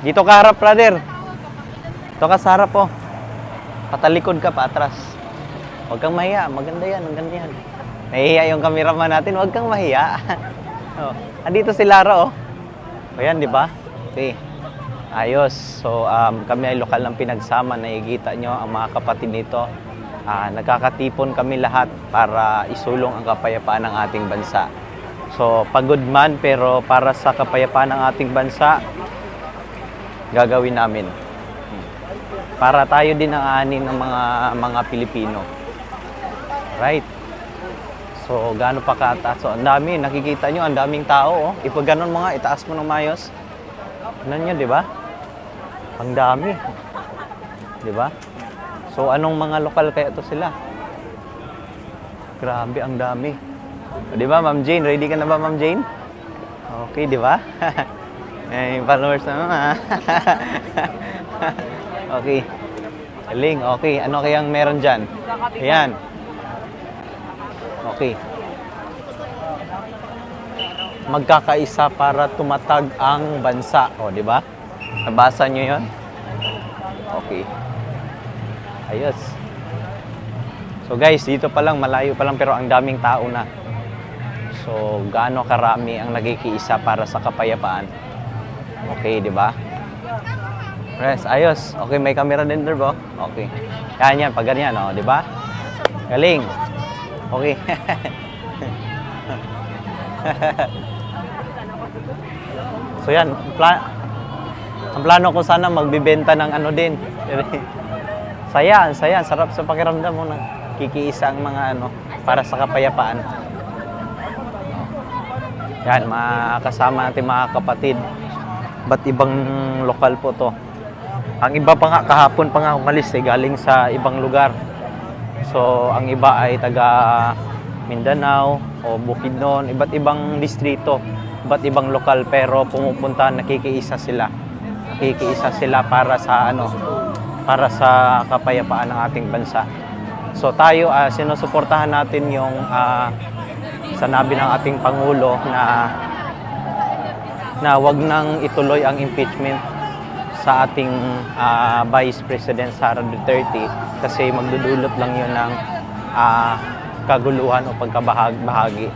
Dito ka harap, brother. Dito ka sa harap, oh. Patalikod ka, paatras. Huwag kang mahiya. Maganda yan, maganda yan. Nahihiya yung cameraman natin. Huwag kang mahiya. Oh. Andito si Lara, oh. O yan, di ba? Okay. Ayos. So, kami ay lokal ng pinagsama. Nakikita nyo ang mga kapatid nito. Nagkakatipon kami lahat para isulong ang kapayapaan ng ating bansa. So, pagod man, pero para sa kapayapaan ng ating bansa, gagawin namin. Para tayo din ang ani ng mga Pilipino. Right? So, gaano pa kataas? So, ang dami. Nakikita nyo, ang daming tao. Oh. Ipag ganon mo nga, itaas mo ng mayos. Ano nyo, di ba? Ang dami. Di ba? So, anong mga lokal kaya to sila? Grabe, ang dami. O, di ba, Ma'am Jane? Ready ka na ba, Ma'am Jane? Okay, di ba? Eh, followers naman, ha? Okay. Galing, okay. Ano kayang meron dyan? Ayan. Okay. Magkakaisa para tumatag ang bansa. O, di ba? Nabasa nyo yun? Okay. Ayos. So guys, dito pa lang, malayo pa lang, pero ang daming tao na. So, gaano karami ang nagkikiisa para sa kapayapaan. Okay, di ba? Yes, ayos. Okay, may camera din there, bro. Okay. Yan, pag ganyan, oh, di ba? Galing. Okay. So yan, ang plano ko sana magbibenta ng ano din. Saya, sarap sa pakiramdam mo na kikiisa ang mga ano para sa kapayapaan. Yan, makakasama natin mga kapatid. Ba't ibang lokal po to? Ang iba pa nga, kahapon pa nga umalis galing sa ibang lugar. So, ang iba ay taga Mindanao o Bukidnon, iba't ibang distrito, iba't ibang lokal, pero pumupunta, nakikiisa sila. Nakikiisa sila para sa ano, para sa kapayapaan ng ating bansa. So, tayo, sinusuportahan natin yung sanabi ng ating Pangulo na wag nang ituloy ang impeachment sa ating Vice President Sara Duterte kasi magdudulot lang yun ng kaguluhan o pagkabahagi.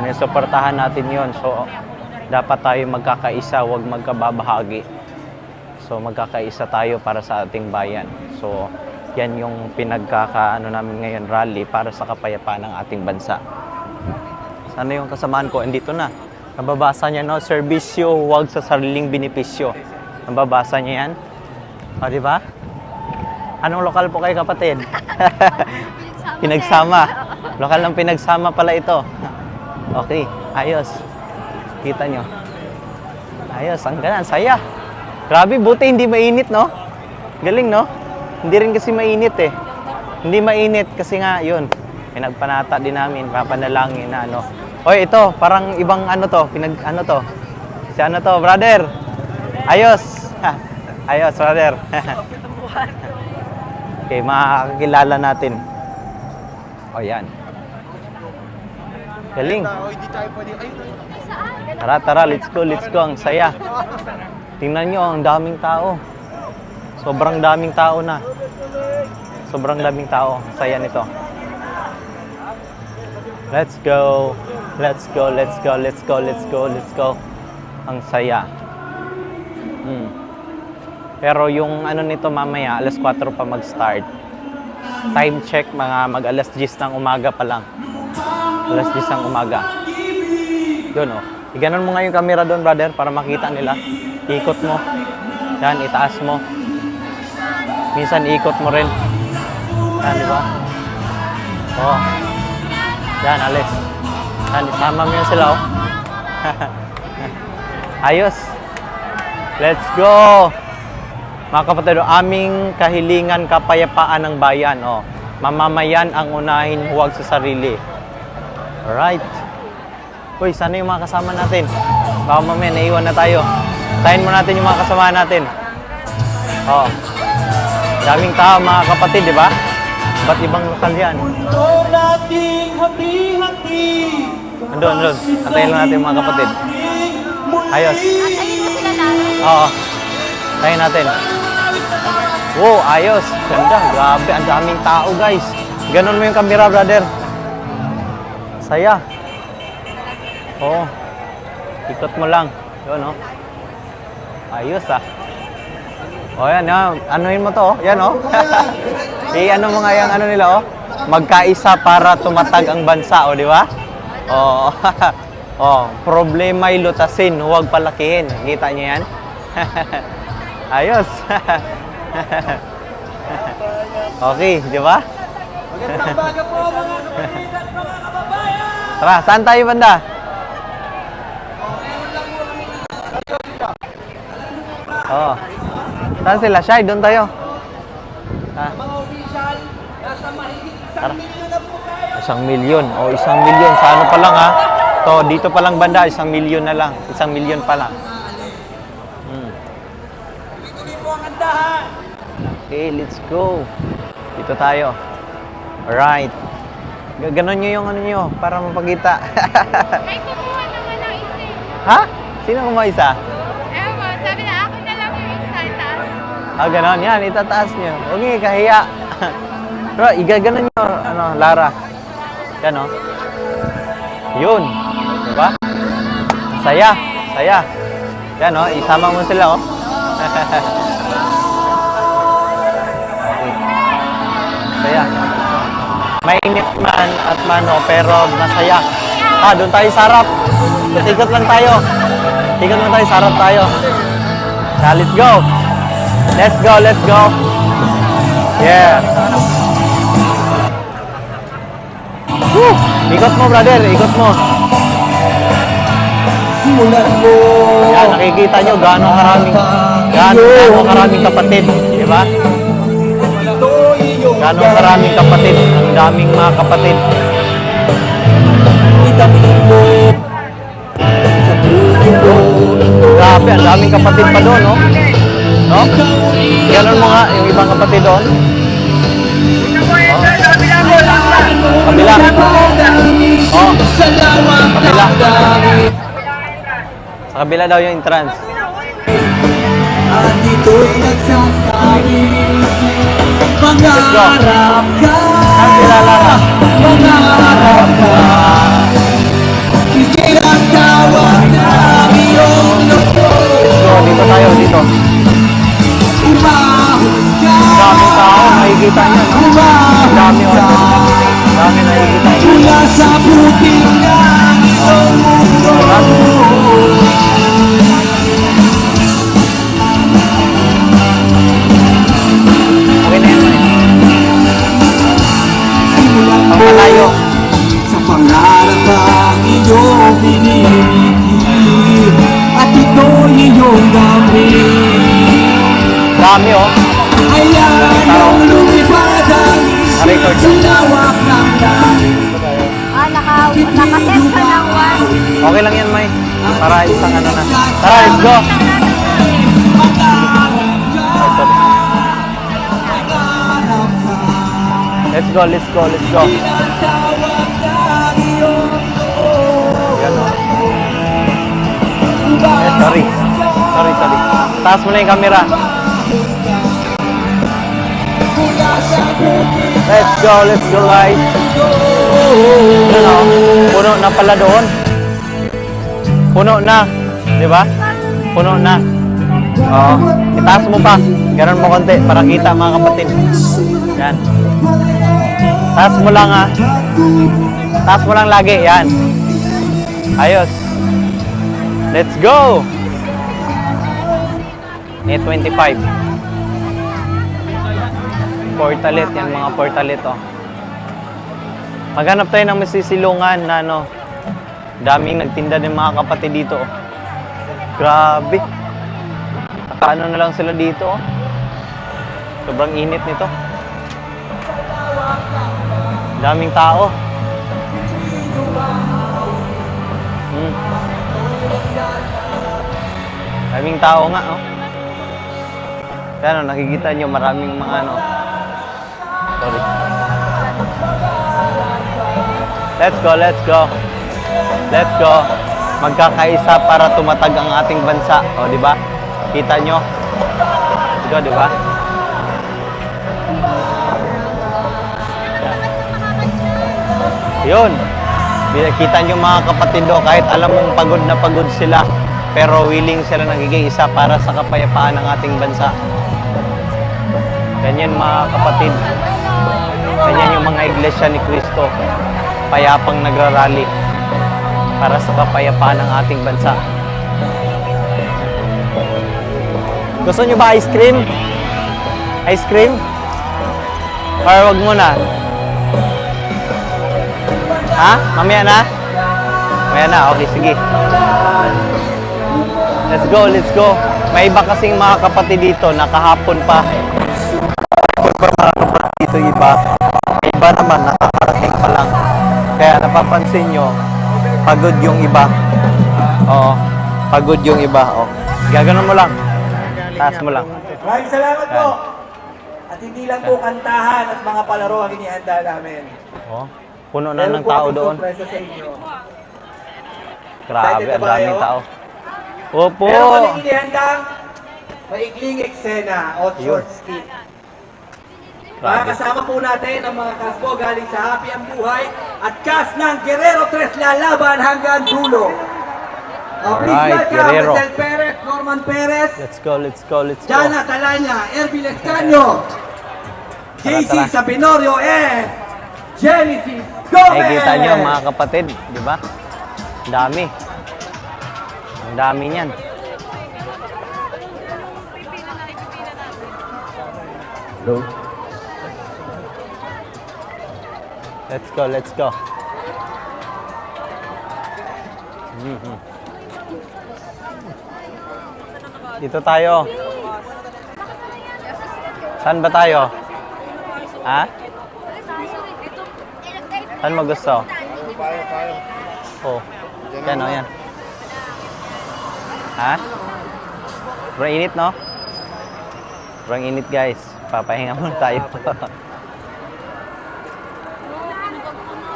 Sinusuportahan natin yun. So, dapat tayo magkakaisa, wag magkababahagi. So, magkakaisa tayo para sa ating bayan. So, yan yung pinagkakaano namin ngayon, rally para sa kapayapaan ng ating bansa. Sana yung kasamaan ko, andito na. Nababasa niya, no? Serbisyo, huwag sa sariling benepisyo. Nababasa niya yan? O, di ba? Anong lokal po kayo, kapatid? Pinagsama. Lokal ng pinagsama pala ito. Okay, ayos. Kita nyo. Ayos, ang ganan, saya. Grabe, buti hindi mainit, no? Galing, no? Hindi rin kasi mainit, eh. Hindi mainit kasi nga, yun. Pinagpanata din namin, papanalangin na, ano. Oy, ito, parang ibang ano to, ano to? Si ano to, brother? Ayos. Ayos, brother. Okay, makakakilala natin. O, yan. Galing. Tara, let's go. Ang saya. Tingnan nyo, ang daming tao. Sobrang daming tao na. Sobrang daming tao. Saya nito. Let's go. Ang saya. Pero yung ano nito mamaya, alas 4 pa mag-start. Time check, mag alas 10 ng umaga pa lang. Alas 10 ng umaga. Yun, oh. Iganon mo nga yung camera doon, brother, para makita nila. Ikot mo. Yan, itaas mo. Minsan ikot mo rin. Yan, di ba? Oh. Yan, alis. Yan, isama mo yun sila, oh. Ayos. Let's go. Mga kapatid, aming kahilingan kapayapaan ng bayan, oh. Mamamayan ang unahin, huwag sa sarili. Alright. Uy, sana yung mga kasama natin? Baka mamaya, naiwan na tayo. Tayin mo natin yung mga kasama natin. Oh. Daming tao, mga kapatid, di ba? Ba't ibang lokal yan? Andun. Antayin lang natin yung mga kapatid. Ayos. Antayin mo sila namin. Oo. Tayo natin. Wow, ayos. Ganda. Grabe, ang daming tao, guys. Ganon mo yung camera, brother. Saya. Oo. Ikot mo lang. Yun, oh. Ayos, ah. O, yan, yan. Anuhin mo to, oh. Yan, oh. I-ano mo nga yung ano nila, oh. Magkaisa para tumatag ang bansa, oh, di ba? Oo. Oh, problema'y lutasin, huwag palakihin. Kita niyo yan? Ayos. Okay, di ba? Magandang baga po mga kapatid at mga kababayan! Tara, saan tayo banda? Oh. Saan sila? Shai, doon tayo. Ah, Mga opisyal, nasa mahigit Tara. 1 milyon na po tayo! 1 milyon. O, 1 milyon. Sa ano pa lang, ha? To, dito pa lang banda, 1 milyon na lang. 1 milyon pa lang. Tuloy po ang andahan! Okay, let's go. Dito tayo. Alright. Ganon nyo yung ano nyo, para mapagkita. Ay, kumuha naman ng isa. Ha? Sino kumuha isa? Ewan, sabi na ako na lang yung isa, taas. Ah, ganon. Yan, itataas nyo. Huwag nyo kahiya. Pero, igaganon nyo, ano, Lara. Yan, oh. Yun. Diba? Saya. Saya. Yan, oh. Isama mo sila, oh. Saya. Mainit man at mano, pero masaya. Ah, doon tayo sa harap. Ikot lang tayo. Ikot lang tayo, sa harap tayo. Yeah, let's go. Let's go, let's go. Yeah. Woo! Ikot mo, brother. Ikot mo. Simulan mo! Yan, nakikita nyo gaano karaming kapatid. Di ba? Gaano karaming kapatid. Ang daming mga kapatid. Itamin mo! Sa puso mo! Grabe, ang daming kapatid pa doon, no? No? Ganon mo nga, yung ibang kapatid doon. Kabila. Oh. Kabila. Sa kabila daw yung entrance. At ito'y nagsasabi, mangarap ka! Saan sila, Lara? Mangarap ka! Hindi lang tawag ng iyong loob. So, dito tayo, dito. Umahon ka! Daming tao, nakikita nyo, no? Ang dami, oh. Ang dami nakikita nyo. Mula sa puting ng iyong mundo. Okay na yan, Simulan mo Pangalayo. sa pangarap ang iyong binibigay. At ito'y iyong gamit. Dami, oh. Hayaan mong lumipad ang Na-record isip sa lawak ng langit. Nakaset ka ng one. Okay lang yan, May. Para isang ano na. Tara, let's go. Ay, sorry. Let's go, let's go, let's go. Yan, oh. Eh, sorry. Sorry, sorry. Taas mo na yung camera. Let's go guys. Yan, oh. Puno na pala doon. Puno na. Di ba? Puno na. Oo. Itaas mo pa. Ganon mo konti para kita mga kapatid. Yan. Taas mo lang, ha. Taas mo lang lagi. Yan. Ayos. Let's go. Net 25. Portalet. Yan mga portalet, oh. Maghanap tayo ng masisilungan na ano. Daming nagtinda ng mga kapatid dito, oh. Grabe. Nakaano na lang sila dito, oh. Sobrang init nito. Daming tao. Daming tao nga, oh. Yan, oh, nakikita nyo maraming mga ano. Sorry. Let's go, let's go. Let's go. Magkakaisa para tumatag ang ating bansa. O, di ba? Kita nyo? go, di ba? Yun. Kita nyo mga kapatid do, kahit alam mong pagod na pagod sila, pero willing sila nagiging isa para sa kapayapaan ng ating bansa. Ganyan mga kapatid. Ganyan yung mga iglesia ni Cristo. Payapang nagrarally para sa kapayapaan ng ating bansa. Gusto nyo ba ice cream? Ice cream? Or wag muna? Ha? Mamaya na? Mamaya na? Okay, sige. Let's go, let's go. May iba kasing mga kapatid dito na kahapon pa. Kahapon pa mga kapatid dito iba. May iba naman nakakarating pa lang. Kaya napapansin nyo, pagod yung iba. Oo, pagod yung iba. Oh. Gaganon mo lang. Taas mo lang. Maraming salamat po. At hindi lang po kantahan at mga palaro ang inihanda namin. Oh, puno na ng tao doon. Sorpresa sa inyo. Grabe, ang daming tao. Opo! Meron kaming inihandang maikling eksena o short skit. Grabe. Kasama po natin ang mga cast po galing sa Happy ang Buhay at cast ng Guerrero 3 lalaban hanggang dulo. Please Alright, welcome Guerrero. Marcel Perez, Norman Perez, Let's go, let's go, let's go. Jana Talanya, Erbil Escanio, JC tara. Sabinorio, and Genesis Gomez! Nakikita nyo mga kapatid, di ba? Ang dami. Ang dami niyan. Hello? Let's go, let's go. Mhm. Dito tayo. Saan ba tayo? Ha? Saan mo gusto? Oh. Yan o, yan. Ha? Sobrang init, no? Sobrang init, guys. Papahinga muna tayo.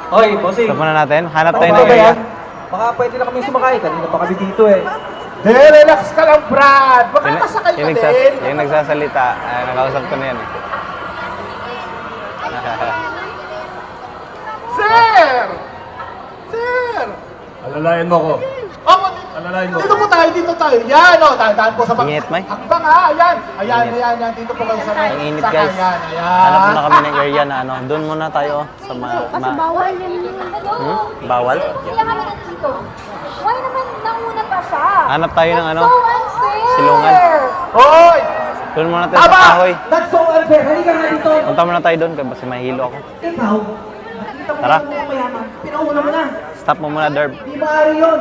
Hoy, bossing. Stop muna natin. Hanap tayo Baka ng ba area. yan? Baka pwede na kami sumakay. Kanina pa kami dito eh. Relax ka lang, Brad. Makakasakay ka din. Yung nagsasalita, nakausap ko na yan. Sir! Sir! Alalayan mo ko. Oh, Alalayan mo. dito po tayo, dito tayo. Yan, oh, dahan po sa Init, May? Hakbang, ha? Ayan. Ayan, Init. ayan, yan. Dito po kayo sa Ang init, saka, guys. Ayan, Hanap ayan. muna kami ng area na ano. Doon muna tayo sa Bawal yan. bawal. Kaya kami nandito. Why naman nauna pa siya? Hanap tayo ng ano, So unfair! silungan. Hoy! Doon muna tayo sa Tama! kahoy. That's so unfair. Halika nga dito. Punta muna tayo doon kasi mahilo ako. Ikaw, nakita mo Tara. na mga mayaman. Pinauna mo na. Stop mo muna, Derb. Di maaari yun.